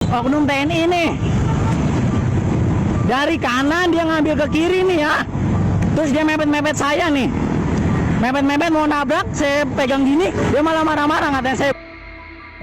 oknum TNI nih. Dari kanan dia ngambil ke kiri nih ya. Terus dia mepet-mepet saya nih. Mepet-mepet mau nabrak, saya pegang gini, dia malah marah-marah ngatain saya.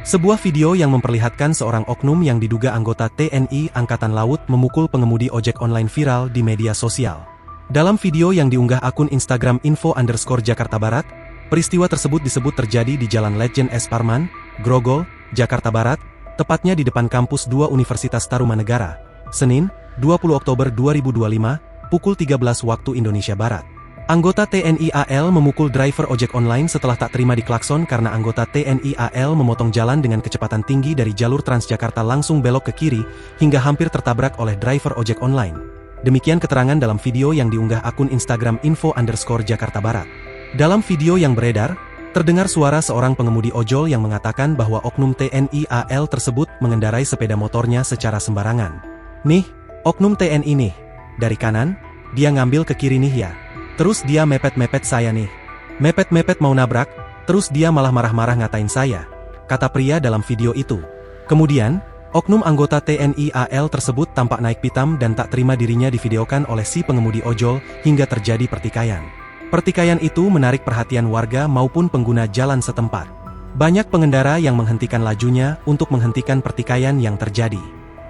Sebuah video yang memperlihatkan seorang oknum yang diduga anggota TNI Angkatan Laut memukul pengemudi ojek online viral di media sosial. Dalam video yang diunggah akun Instagram @info_Jakarta Barat, peristiwa tersebut disebut terjadi di Jalan Letjen S. Parman, Grogol, Jakarta Barat, tepatnya di depan kampus 2 Universitas Tarumanegara, Senin, 20 Oktober 2025, pukul 13 waktu Indonesia Barat. Anggota TNI AL memukul driver ojek online setelah tak terima diklakson karena anggota TNI AL memotong jalan dengan kecepatan tinggi dari jalur Transjakarta langsung belok ke kiri, hingga hampir tertabrak oleh driver ojek online. Demikian keterangan dalam video yang diunggah akun Instagram @info_Jakarta Barat. Dalam video yang beredar, terdengar suara seorang pengemudi ojol yang mengatakan bahwa oknum TNI AL tersebut mengendarai sepeda motornya secara sembarangan. "Nih, oknum TNI nih. Dari kanan, dia ngambil ke kiri nih ya. Terus dia mepet-mepet saya nih. Mepet-mepet mau nabrak, terus dia malah marah-marah ngatain saya," kata pria dalam video itu. Kemudian, oknum anggota TNI AL tersebut tampak naik pitam dan tak terima dirinya divideokan oleh si pengemudi ojol hingga terjadi pertikaian. Pertikaian itu menarik perhatian warga maupun pengguna jalan setempat. Banyak pengendara yang menghentikan lajunya untuk menghentikan pertikaian yang terjadi.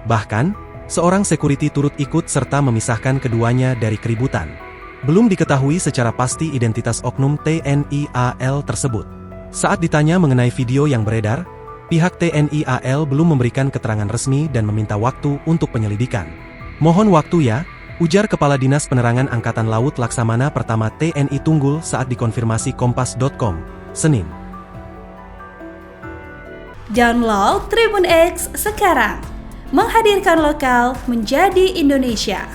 Bahkan, seorang security turut ikut serta memisahkan keduanya dari keributan. Belum diketahui secara pasti identitas oknum TNI AL tersebut. Saat ditanya mengenai video yang beredar, pihak TNI AL belum memberikan keterangan resmi dan meminta waktu untuk penyelidikan. "Mohon waktu ya," ujar Kepala Dinas Penerangan Angkatan Laut Laksamana Pertama TNI Tunggul saat dikonfirmasi Kompas.com, Senin. Download Tribun X sekarang, menghadirkan lokal menjadi Indonesia.